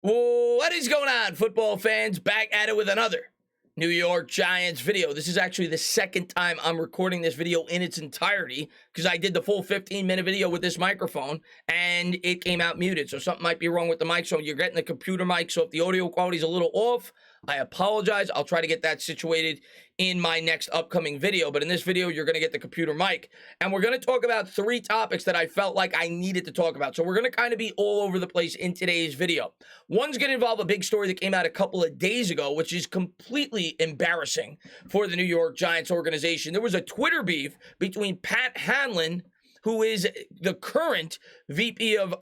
What is going on, football fans? Back at it with another New York Giants video. This is actually the second time I'm recording this video in its entirety because I did the full 15-minute video with this microphone and it came out muted. So something might be wrong with the mic. So you're getting the computer mic. So if the audio quality is a little off, I apologize. I'll try to get that situated in my next upcoming video. But in this video, you're going to get the computer mic. And we're going to talk about three topics that I felt like I needed to talk about. So we're going to kind of be all over the place in today's video. One's going to involve a big story that came out a couple of days ago, which is completely embarrassing for the New York Giants organization. There was a Twitter beef between Pat Hanlon, who is the current VP of,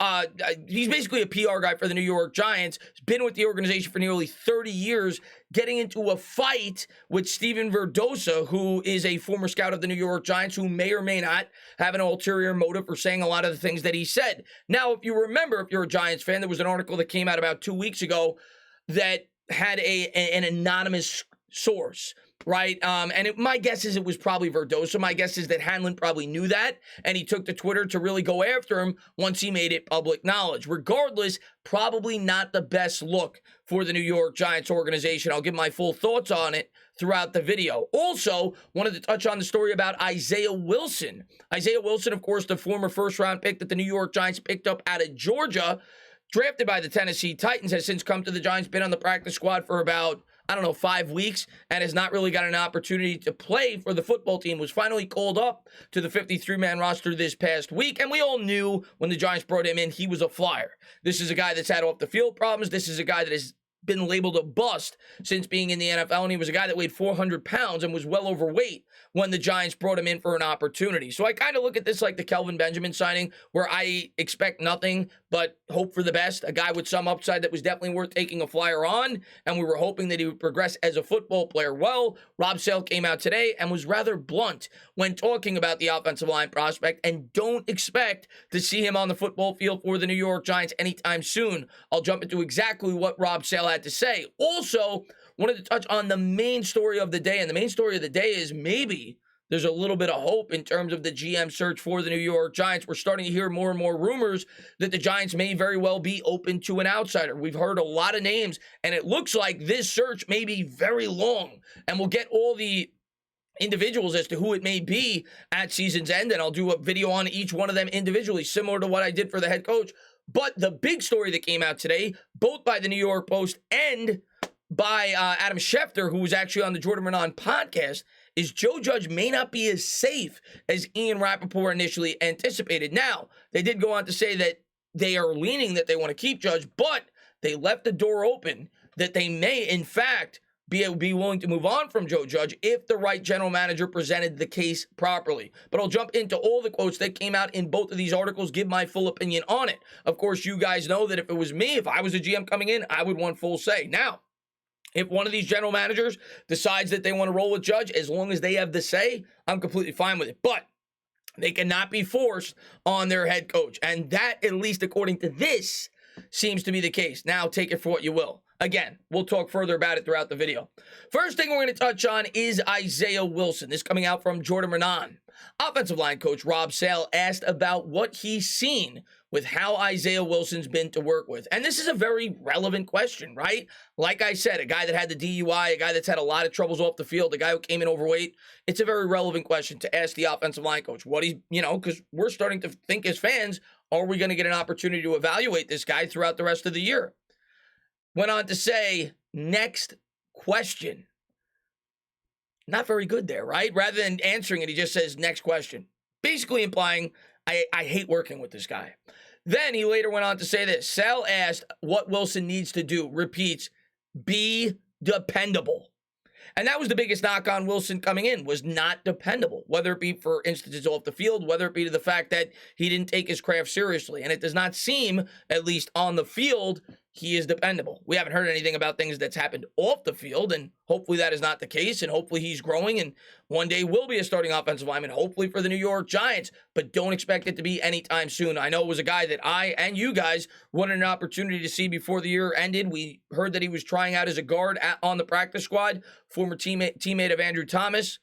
he's basically a PR guy for the New York Giants. He's been with the organization for nearly 30 years, getting into a fight with Steven Verdosa, who is a former scout of the New York Giants, who may or may not have an ulterior motive for saying a lot of the things that he said. Now, if you remember, if you're a Giants fan, there was an article that came out about 2 weeks ago that had an anonymous source, right? My guess is it was probably Verdosa. My guess is that Hanlon probably knew that, and he took to Twitter to really go after him once he made it public knowledge. Regardless, probably not the best look for the New York Giants organization. I'll give my full thoughts on it throughout the video. Also, wanted to touch on the story about Isaiah Wilson. Isaiah Wilson, of course, the former first-round pick that the New York Giants picked up out of Georgia, drafted by the Tennessee Titans, has since come to the Giants, been on the practice squad for about 5 weeks, and has not really got an opportunity to play for the football team. Was finally called up to the 53-man roster this past week, and we all knew when the Giants brought him in, he was a flyer. This is a guy that's had off-the-field problems. This is a guy that has been labeled a bust since being in the NFL, and he was a guy that weighed 400 pounds and was well overweight when the Giants brought him in for an opportunity. So I kind of look at this like the Kelvin Benjamin signing, where I expect nothing but hope for the best, a guy with some upside that was definitely worth taking a flyer on, and we were hoping that he would progress as a football player. Well, Rob Sale came out today and was rather blunt when talking about the offensive line prospect, and don't expect to see him on the football field for the New York Giants anytime soon. I'll jump into exactly what Rob Sale had to say. Also, wanted to touch on the main story of the day, and the main story of the day is maybe there's a little bit of hope in terms of the GM search for the New York Giants. We're starting to hear more and more rumors that the Giants may very well be open to an outsider. We've heard a lot of names, and it looks like this search may be very long, and we'll get all the individuals as to who it may be at season's end, and I'll do a video on each one of them individually, similar to what I did for the head coach. But the big story that came out today, both by the New York Post and by Adam Schefter, who was actually on the Jordan Renan podcast, is Joe Judge may not be as safe as Ian Rappaport initially anticipated. Now, they did go on to say that they are leaning that they want to keep Judge, but they left the door open that they may, in fact, be willing to move on from Joe Judge if the right general manager presented the case properly. But I'll jump into all the quotes that came out in both of these articles, give my full opinion on it. Of course, you guys know that if it was me, if I was a GM coming in, I would want full say. Now, if one of these general managers decides that they want to roll with Judge, as long as they have the say, I'm completely fine with it. But they cannot be forced on their head coach. And that, at least according to this, seems to be the case. Now, take it for what you will. Again, we'll talk further about it throughout the video. First thing we're going to touch on is Isaiah Wilson. This coming out from Jordan Renan. Offensive line coach Rob Sale asked about what he's seen with how Isaiah Wilson's been to work with. And this is a very relevant question, right? Like I said, a guy that had the DUI, a guy that's had a lot of troubles off the field, a guy who came in overweight. It's a very relevant question to ask the offensive line coach. What he's, because we're starting to think as fans, are we going to get an opportunity to evaluate this guy throughout the rest of the year? Went on to say, next question. Not very good there, right? Rather than answering it, he just says, next question. Basically implying, I hate working with this guy. Then he later went on to say this. Sal asked what Wilson needs to do. Repeats, be dependable. And that was the biggest knock on Wilson coming in, was not dependable, whether it be for instances off the field, whether it be to the fact that he didn't take his craft seriously. And it does not seem, at least on the field, he is dependable. We haven't heard anything about things that's happened off the field, and hopefully that is not the case, and hopefully he's growing and one day will be a starting offensive lineman, hopefully for the New York Giants, but don't expect it to be anytime soon. I know it was a guy that I and you guys wanted an opportunity to see before the year ended. We heard that he was trying out as a guard on the practice squad, former teammate of Andrew Thomas.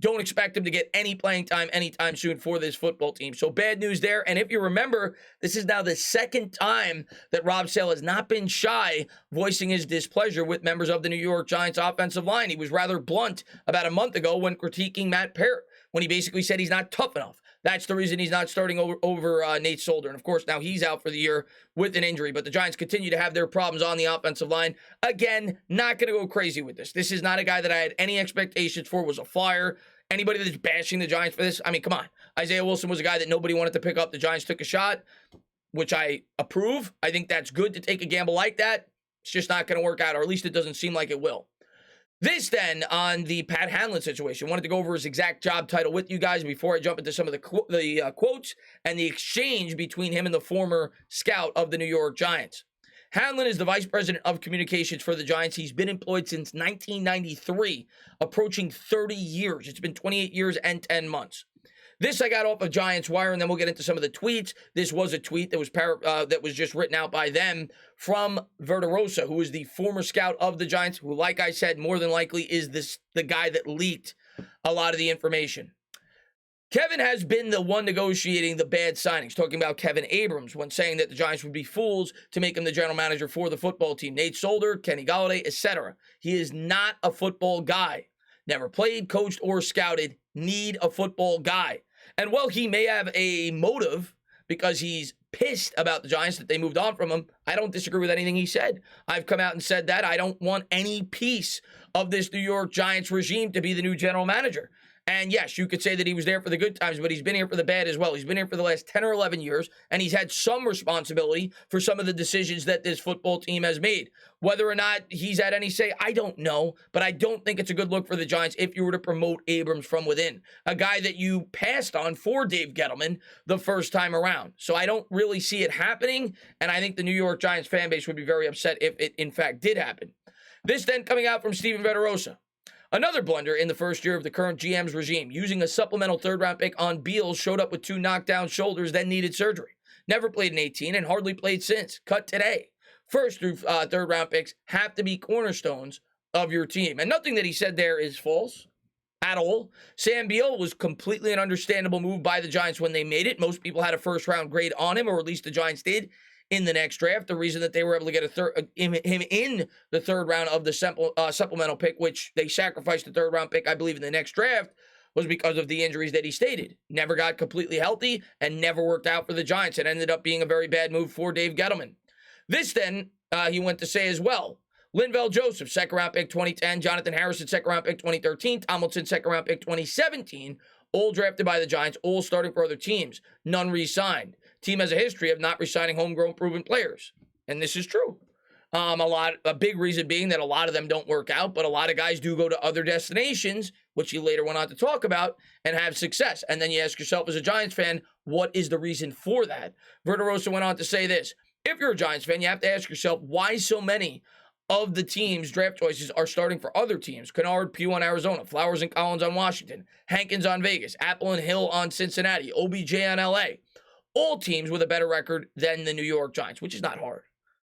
Don't expect him to get any playing time anytime soon for this football team. So bad news there. And if you remember, this is now the second time that Rob Sale has not been shy voicing his displeasure with members of the New York Giants offensive line. He was rather blunt about a month ago when critiquing Matt Parrott, when he basically said he's not tough enough. That's the reason he's not starting over Nate Solder. And, of course, now he's out for the year with an injury. But the Giants continue to have their problems on the offensive line. Again, not going to go crazy with this. This is not a guy that I had any expectations for, was a flyer. Anybody that's bashing the Giants for this, I mean, come on. Isaiah Wilson was a guy that nobody wanted to pick up. The Giants took a shot, which I approve. I think that's good to take a gamble like that. It's just not going to work out, or at least it doesn't seem like it will. This then on the Pat Hanlon situation. Wanted to go over his exact job title with you guys before I jump into some of the quotes and the exchange between him and the former scout of the New York Giants. Hanlon is the vice president of communications for the Giants. He's been employed since 1993, approaching 30 years. It's been 28 years and 10 months. This I got off of Giants Wire, and then we'll get into some of the tweets. This was a tweet that was just written out by them from Verderosa, who is the former scout of the Giants, who, like I said, more than likely is the guy that leaked a lot of the information. Kevin has been the one negotiating the bad signings, talking about Kevin Abrams when saying that the Giants would be fools to make him the general manager for the football team. Nate Solder, Kenny Golladay, etc. He is not a football guy. Never played, coached, or scouted. Need a football guy. And while he may have a motive because he's pissed about the Giants that they moved on from him, I don't disagree with anything he said. I've come out and said that I don't want any piece of this New York Giants regime to be the new general manager. And yes, you could say that he was there for the good times, but he's been here for the bad as well. He's been here for the last 10 or 11 years, and he's had some responsibility for some of the decisions that this football team has made. Whether or not he's had any say, I don't know, but I don't think it's a good look for the Giants if you were to promote Abrams from within, a guy that you passed on for Dave Gettleman the first time around. So I don't really see it happening, and I think the New York Giants fan base would be very upset if it, in fact, did happen. This then coming out from Steven Verderosa. Another blunder in the first year of the current GM's regime. Using a supplemental third-round pick on Beals, showed up with 2 knockdown shoulders, then needed surgery. Never played in 18 and hardly played since. Cut today. First through third-round picks have to be cornerstones of your team. And nothing that he said there is false at all. Sam Beal was completely an understandable move by the Giants when they made it. Most people had a first-round grade on him, or at least the Giants did in the next draft. The reason that they were able to get him in the third round of the supplemental pick, which they sacrificed the third round pick, I believe, in the next draft, was because of the injuries that he stated. Never got completely healthy and never worked out for the Giants. It ended up being a very bad move for Dave Gettleman. This then, he went to say as well, Linval Joseph, second round pick 2010, Jonathan Harrison, second round pick 2013, Tomlinson, second round pick 2017, all drafted by the Giants, all starting for other teams. None re-signed. Team has a history of not re-signing homegrown proven players. And this is true. A big reason being that a lot of them don't work out, but a lot of guys do go to other destinations, which he later went on to talk about, and have success. And then you ask yourself as a Giants fan, what is the reason for that? Verderosa went on to say this. If you're a Giants fan, you have to ask yourself why so many of the team's draft choices are starting for other teams. Kennard, Pugh on Arizona, Flowers and Collins on Washington, Hankins on Vegas, Apple and Hill on Cincinnati, OBJ on LA. All teams with a better record than the New York Giants, which is not hard,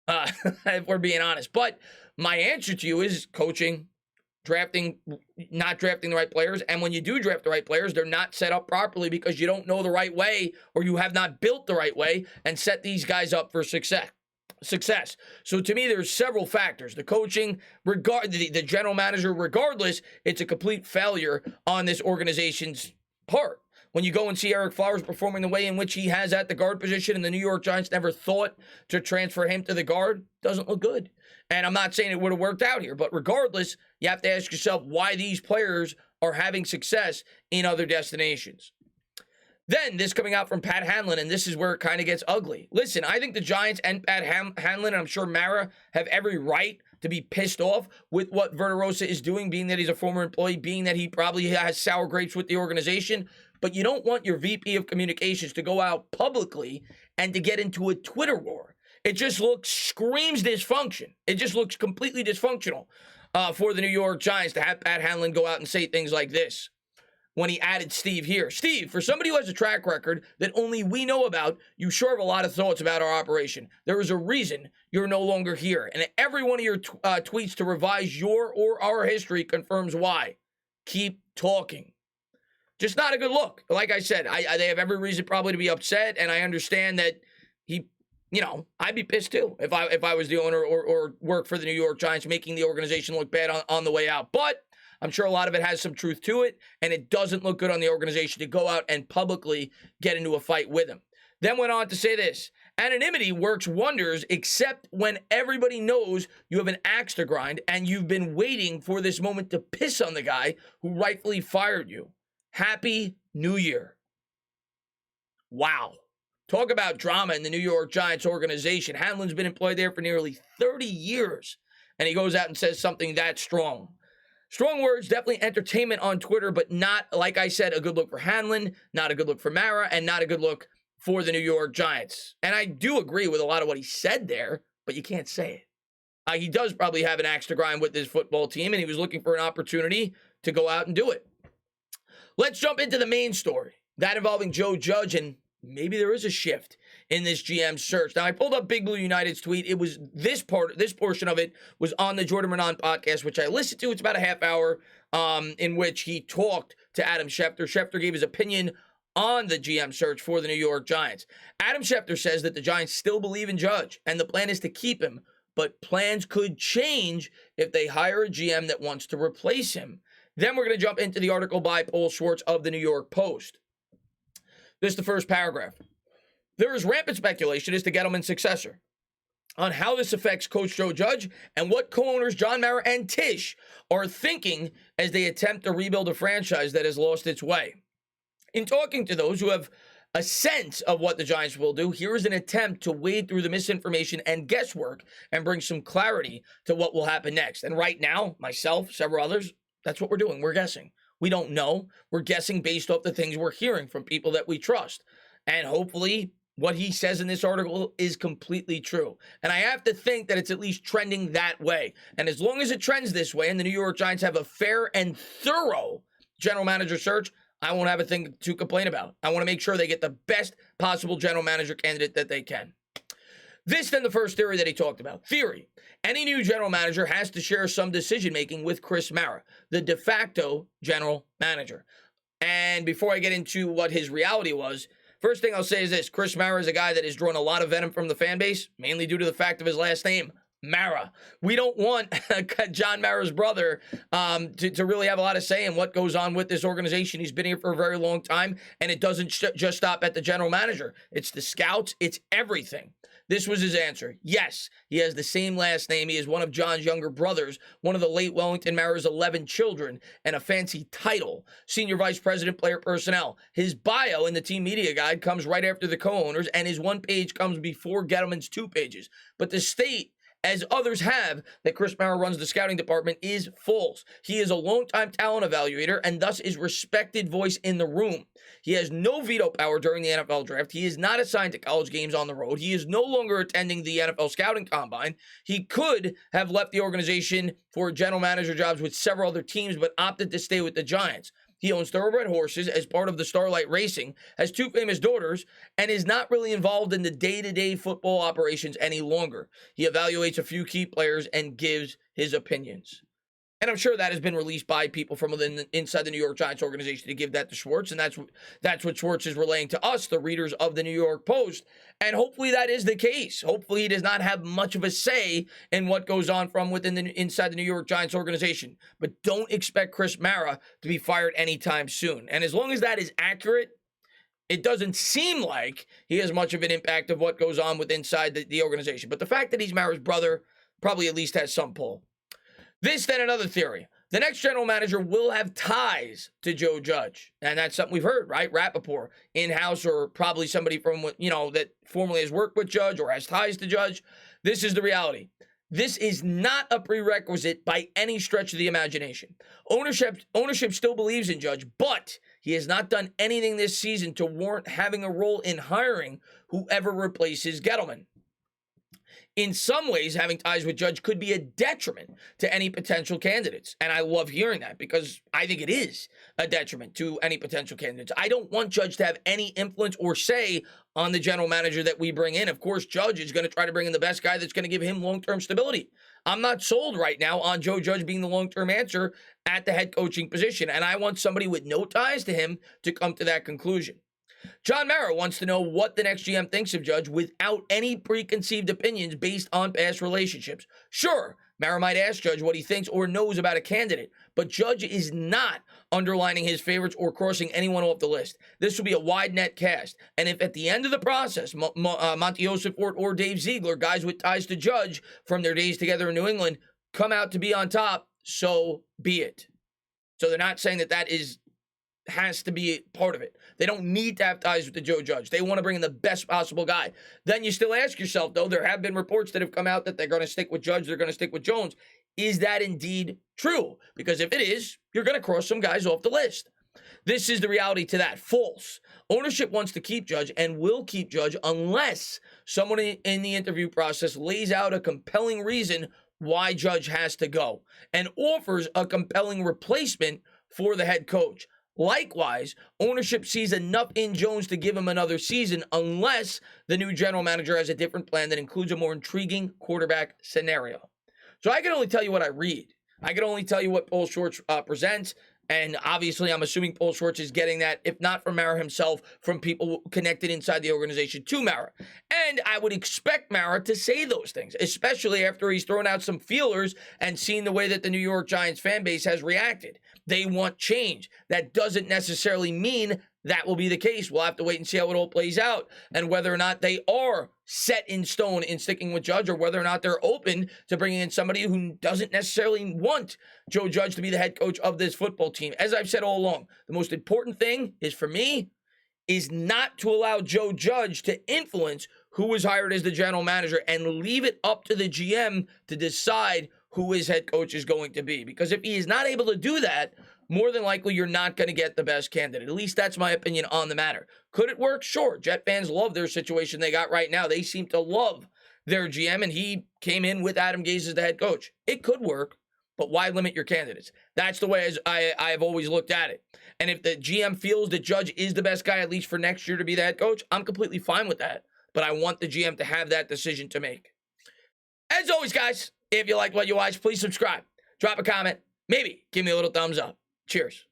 if we're being honest. But my answer to you is coaching, not drafting the right players. And when you do draft the right players, they're not set up properly because you don't know the right way, or you have not built the right way and set these guys up for success. So to me, there's several factors. The coaching, the general manager, regardless, it's a complete failure on this organization's part. When you go and see Eric Flowers performing the way in which he has at the guard position, and the New York Giants never thought to transfer him to the guard, doesn't look good. And I'm not saying it would have worked out here, but regardless, you have to ask yourself why these players are having success in other destinations. Then, this coming out from Pat Hanlon, and this is where it kind of gets ugly. Listen, I think the Giants and Pat Hanlon, and I'm sure Mara, have every right to be pissed off with what Verderosa is doing, being that he's a former employee, being that he probably has sour grapes with the organization. But you don't want your VP of communications to go out publicly and to get into a Twitter war. It just screams dysfunction. It just looks completely dysfunctional for the New York Giants to have Pat Hanlon go out and say things like this when he added Steve here. Steve, for somebody who has a track record that only we know about, you sure have a lot of thoughts about our operation. There is a reason you're no longer here. And every one of your tweets to revise your or our history confirms why. Keep talking. Just not a good look. Like I said, they have every reason probably to be upset, and I understand that I'd be pissed too if I was the owner or worked for the New York Giants, making the organization look bad on the way out. But I'm sure a lot of it has some truth to it, and it doesn't look good on the organization to go out and publicly get into a fight with him. Then went on to say this: anonymity works wonders, except when everybody knows you have an axe to grind and you've been waiting for this moment to piss on the guy who rightfully fired you. Happy New Year. Wow. Talk about drama in the New York Giants organization. Hanlon's been employed there for nearly 30 years, and he goes out and says something that strong. Strong words, definitely entertainment on Twitter, but not, like I said, a good look for Hanlon, not a good look for Mara, and not a good look for the New York Giants. And I do agree with a lot of what he said there, but you can't say it. He does probably have an axe to grind with his football team, and he was looking for an opportunity to go out and do it. Let's jump into the main story, that involving Joe Judge, and maybe there is a shift in this GM search. Now, I pulled up Big Blue United's tweet. It was this portion of it was on the Jordan Renan podcast, which I listened to. It's about a half hour in which he talked to Adam Schefter. Schefter gave his opinion on the GM search for the New York Giants. Adam Schefter says that the Giants still believe in Judge, and the plan is to keep him, but plans could change if they hire a GM that wants to replace him. Then we're going to jump into the article by Paul Schwartz of the New York Post. This is the first paragraph. There is rampant speculation as to Gettleman's successor, on how this affects Coach Joe Judge and what co-owners John Mara and Tisch are thinking as they attempt to rebuild a franchise that has lost its way. In talking to those who have a sense of what the Giants will do, here is an attempt to wade through the misinformation and guesswork and bring some clarity to what will happen next. And right now, myself, several others, that's what we're doing. We're guessing. We don't know. We're guessing based off the things we're hearing from people that we trust. And hopefully what he says in this article is completely true. And I have to think that it's at least trending that way. And as long as it trends this way and the New York Giants have a fair and thorough general manager search, I won't have a thing to complain about. I want to make sure they get the best possible general manager candidate that they can. This, then, the first theory that he talked about. Theory: any new general manager has to share some decision-making with Chris Mara, the de facto general manager. And before I get into what his reality was, first thing I'll say is this: Chris Mara is a guy that has drawn a lot of venom from the fan base, mainly due to the fact of his last name, Mara. We don't want John Mara's brother to really have a lot of say in what goes on with this organization. He's been here for a very long time, and it doesn't just stop at the general manager. It's the scouts. It's everything. This was his answer. Yes, he has the same last name. He is one of John's younger brothers, one of the late Wellington Mara's 11 children, and a fancy title, Senior Vice President, Player Personnel. His bio in the team media guide comes right after the co-owners, and his one page comes before Gettleman's 2 pages. But the state, as others have, that Chris Mara runs the scouting department is false. He is a longtime talent evaluator and thus is respected voice in the room. He has no veto power during the NFL draft. He is not assigned to college games on the road. He is no longer attending the NFL scouting combine. He could have left the organization for general manager jobs with several other teams, but opted to stay with the Giants. He owns thoroughbred horses as part of the Starlight Racing, has 2 famous daughters, and is not really involved in the day-to-day football operations any longer. He evaluates a few key players and gives his opinions. And I'm sure that has been released by people from inside the New York Giants organization to give that to Schwartz, and that's what Schwartz is relaying to us, the readers of the New York Post. And hopefully that is the case. Hopefully he does not have much of a say in what goes on from inside the New York Giants organization. But don't expect Chris Mara to be fired anytime soon. And as long as that is accurate, it doesn't seem like he has much of an impact of what goes on inside the organization. But the fact that he's Mara's brother probably at least has some pull. This, then, another theory. The next general manager will have ties to Joe Judge. And that's something we've heard, right? Rappaport, in-house, or probably somebody from, that formerly has worked with Judge or has ties to Judge. This is the reality. This is not a prerequisite by any stretch of the imagination. Ownership still believes in Judge, but he has not done anything this season to warrant having a role in hiring whoever replaces Gettleman. in some ways, having ties with Judge could be a detriment to any potential candidates. And I love hearing that because I think it is a detriment to any potential candidates. I don't want Judge to have any influence or say on the general manager that we bring in. Of course, Judge is going to try to bring in the best guy that's going to give him long-term stability. I'm not sold right now on Joe Judge being the long-term answer at the head coaching position, and I want somebody with no ties to him to come to that conclusion. John Mara wants to know what the next GM thinks of Judge without any preconceived opinions based on past relationships. Sure, Mara might ask Judge what he thinks or knows about a candidate, but Judge is not underlining his favorites or crossing anyone off the list. This will be a wide net cast, and if at the end of the process, Monty Osifort or Dave Ziegler, guys with ties to Judge from their days together in New England, come out to be on top, so be it. So they're not saying that has to be part of it. They don't need to have ties with the Joe Judge. They want to bring in the best possible guy. Then you still ask yourself, though, there have been reports that have come out that they're going to stick with Judge, they're going to stick with Jones. Is that indeed true? Because if it is, you're going to cross some guys off the list. This is the reality to that. False. Ownership wants to keep Judge and will keep Judge unless someone in the interview process lays out a compelling reason why Judge has to go and offers a compelling replacement for the head coach. Likewise, ownership sees enough in Jones to give him another season unless the new general manager has a different plan that includes a more intriguing quarterback scenario. So I can only tell you what I read. I can only tell you what Paul Schwartz presents. And obviously, I'm assuming Paul Schwartz is getting that, if not from Mara himself, from people connected inside the organization to Mara. And I would expect Mara to say those things, especially after he's thrown out some feelers and seen the way that the New York Giants fan base has reacted. They want change. That doesn't necessarily mean that will be the case. We'll have to wait and see how it all plays out and whether or not they are set in stone in sticking with Judge or whether or not they're open to bringing in somebody who doesn't necessarily want Joe Judge to be the head coach of this football team. As I've said all along, the most important thing is for me is not to allow Joe Judge to influence who was hired as the general manager and leave it up to the GM to decide who his head coach is going to be. Because if he is not able to do that, more than likely you're not going to get the best candidate. At least that's my opinion on the matter. Could it work? Sure. Jet fans love their situation they got right now. They seem to love their GM, and he came in with Adam Gase as the head coach. It could work, but why limit your candidates? That's the way I've always looked at it. And if the GM feels that Judge is the best guy, at least for next year, to be the head coach, I'm completely fine with that. But I want the GM to have that decision to make. As always, guys, if you liked what you watched, please subscribe. Drop a comment. Maybe give me a little thumbs up. Cheers.